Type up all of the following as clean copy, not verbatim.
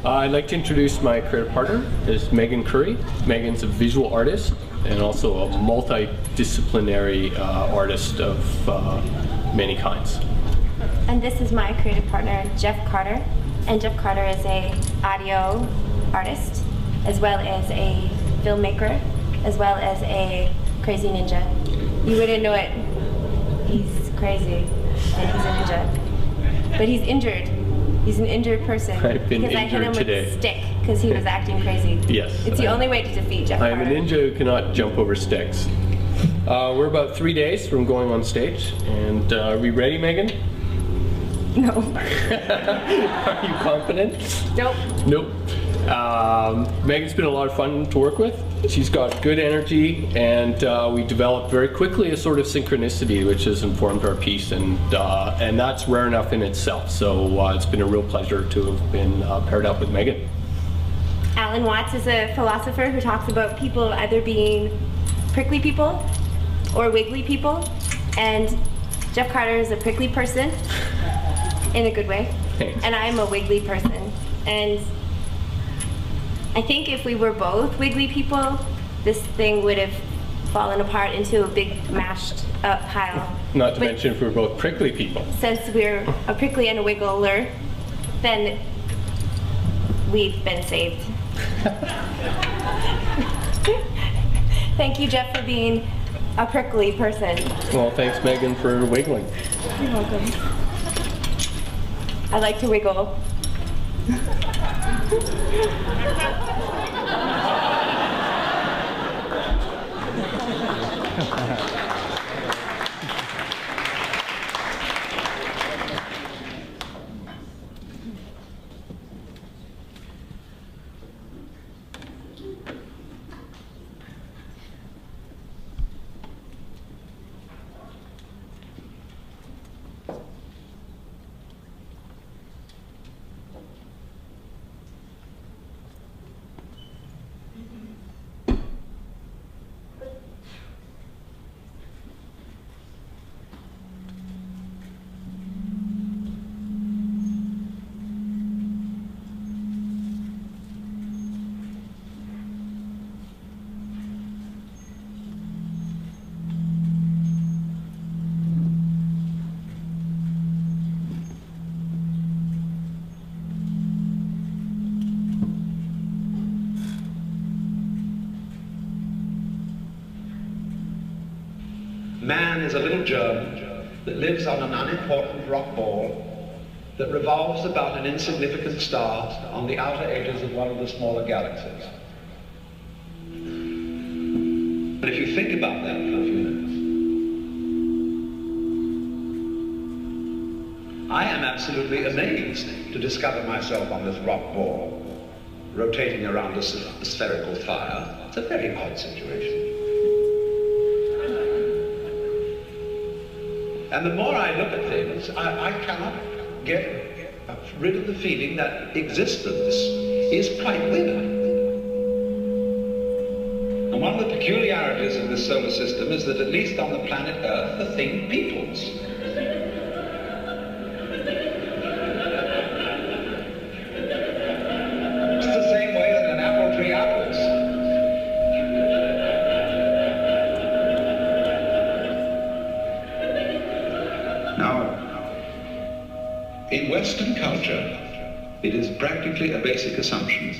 I'd like to introduce my creative partner. Is Meghan Currie. Meghan's a visual artist and also a multidisciplinary artist of many kinds. And this is my creative partner, Jeff Carter. And Jeff Carter is an audio artist, as well as a filmmaker, as well as a crazy ninja. You wouldn't know it. He's crazy, and he's a ninja. But he's injured. He's an injured person. I've been because I hit him today. with a stick because he was acting crazy. Yes. It's the only way to defeat Jeff Carter. I am a ninja who cannot jump over sticks. We're about 3 days from going on stage, and are we ready, Meghan? No. Are you confident? Nope. Nope. Meghan's been a lot of fun to work with. She's got good energy, and we developed very quickly a sort of synchronicity which has informed our piece, and that's rare enough in itself. So it's been a real pleasure to have been paired up with Meghan. Alan Watts is a philosopher who talks about people either being prickly people or wiggly people, and Jeff Carter is a prickly person in a good way. Thanks. And I'm a wiggly person. And I think if we were both wiggly people, this thing would have fallen apart into a big mashed up pile. Not to mention if we're both prickly people. Since we're a prickly and a wiggler, then we've been saved. Thank you, Jeff, for being a prickly person. Well, thanks, Meghan, for wiggling. You're welcome. I like to wiggle. Man is a little germ that lives on an unimportant rock ball that revolves about an insignificant star on the outer edges of one of the smaller galaxies. But if you think about that for a few minutes, I am absolutely amazed to discover myself on this rock ball, rotating around a spherical fire. It's a very odd situation. And the more I look at things, I cannot get rid of the feeling that existence is quite weird. And one of the peculiarities of this solar system is that at least on the planet Earth, the thing peoples. It's the same way that an apple tree apples. In Western culture, it is practically a basic assumption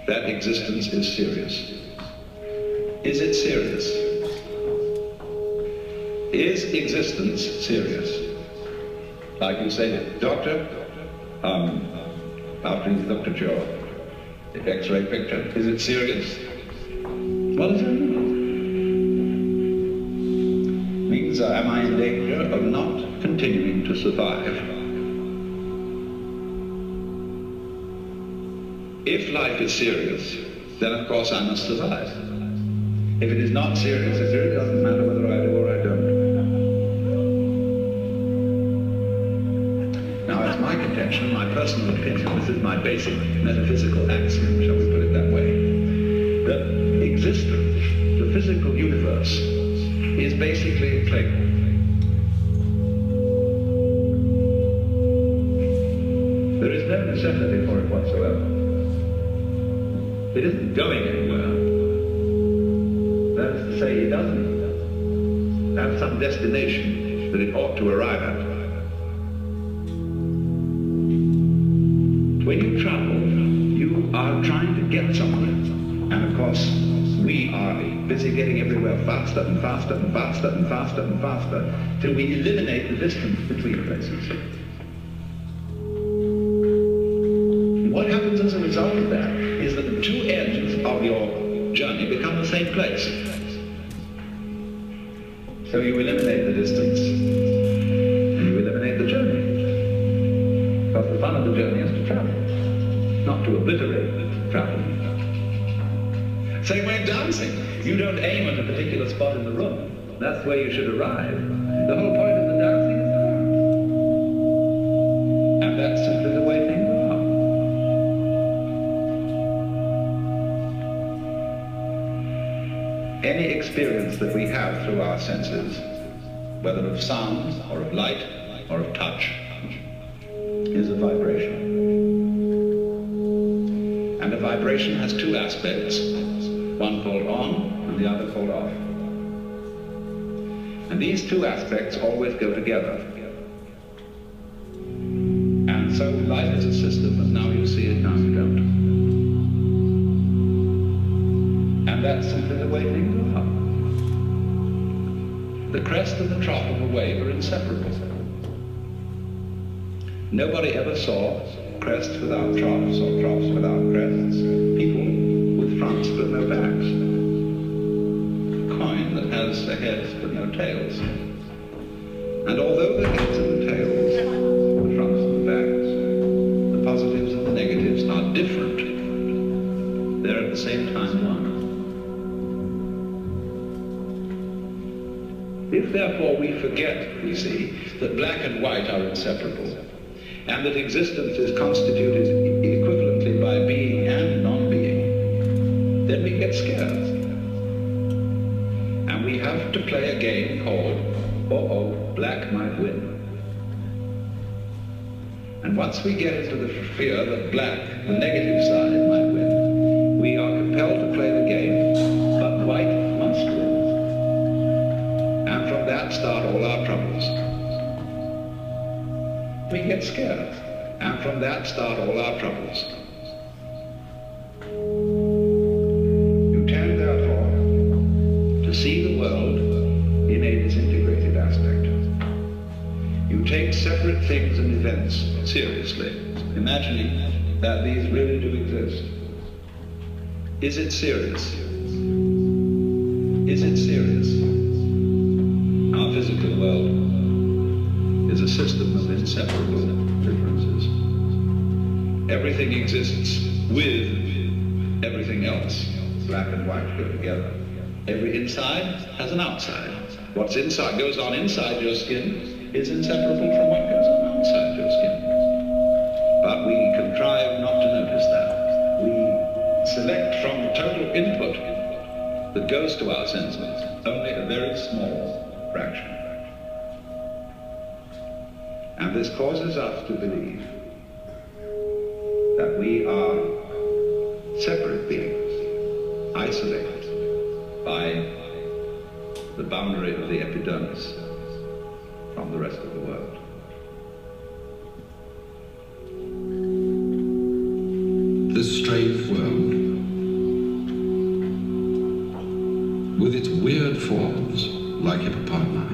that existence is serious. Is it serious? Is existence serious? Like you say, doctor, after you've looked at your X-ray picture, is it serious? What does that mean? Means am I in danger of not continuing to survive? If life is serious, then of course I must survive. If it is not serious, it really doesn't matter whether I do or I don't. Now, it's my contention, my personal opinion, this is my basic metaphysical axiom, shall we put it that way, that existence, the physical universe, is basically a playground. There is no necessity for it whatsoever. It isn't going anywhere. That is to say, it doesn't have some destination that it ought to arrive at. When you travel, you are trying to get somewhere. And of course, we are busy getting everywhere faster and faster and faster and faster and faster till we eliminate the distance between places. What happens as a result of that is that the two ends of your journey become the same place. So you eliminate the distance and you eliminate the journey. Because the fun of the journey is to travel, not to obliterate travel. Same way of dancing. You don't aim at a particular spot in the room. That's where you should arrive. The whole point of the dancing is to dance. And that's simply the way things are. Any experience that we have through our senses, whether of sound, or of light, or of touch, is a vibration. And a vibration has two aspects. One called on and the other called off. And these two aspects always go together. And so life is a system of now you see it, now you don't. And that's simply the way things are. The crest and the trough of a wave are inseparable. Nobody ever saw crests without troughs or troughs without crests. People with fronts but no backs. A coin that has a head but no tails. And although the heads and the tails, the fronts and the backs, the positives and the negatives are different, they're at the same time one. If therefore we forget, we see, that black and white are inseparable, and that existence is constituted equivalently by being and non-being, then we get scared. And we have to play a game called, black might win. And once we get into the fear that black, the negative side, might win, we are compelled to play the game, but white must win. And from that start all our troubles. We get scared, and from that start all our troubles. You tend, therefore, to see the world in a disintegrated aspect. You take separate things and events seriously, imagining that these really do exist. Is it serious? Is it serious? Our physical world is a system of inseparable differences. Everything exists with everything else. Black and white go together. Every inside has an outside. What's inside goes on inside your skin is inseparable from what goes on outside your skin. But we contrive not to notice that. We select from the total input that goes to our senses only a very small fraction. And this causes us to believe that we are separate beings, isolated by the boundary of the epidermis from the rest of the world. This strange world, with its weird forms like hippopotami,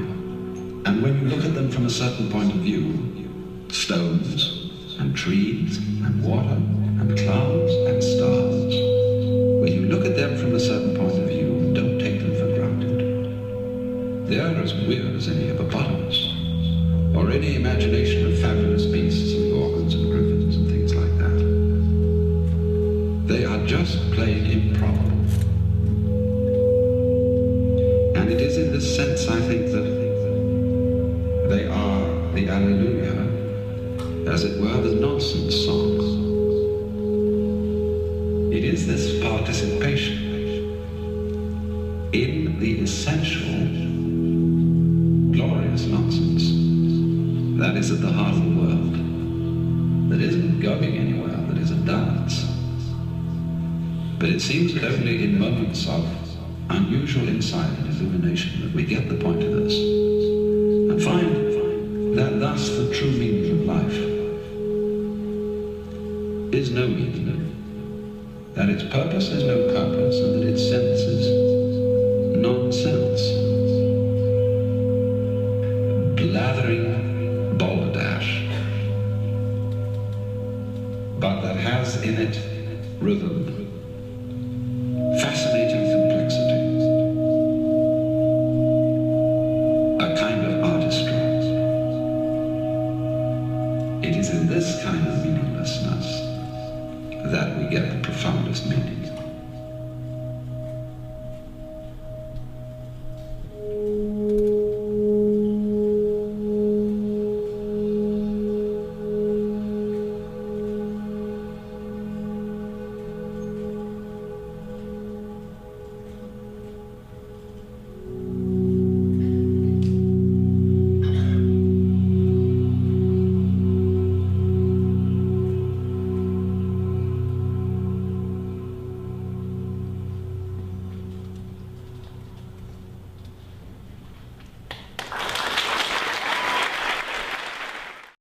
and when you look at them from a certain point of view, stones and trees and water and clouds and stars, when you look at them from a certain point of view, don't take them for granted. They are as weird as any hippopotamus, or any imagination of fabulous beasts and gorgons and griffins and things like that. They are just plain improbable. And it is in this sense, I think, that they are the Alleluia, as it were, the nonsense songs. It is this participation in the essential, glorious nonsense that is at the heart of the world, that isn't going anywhere, that is a dance. But it seems that only in moments of unusual insight and illumination that we get the point of this, and find that thus the true meaning of life is no meaning, that its purpose is no purpose, and that its sense is nonsense. Blathering balderdash, but that has in it rhythm, fascinating complexity, a kind of artistry. It is in this kind of meaninglessness that we get the profoundest meaning.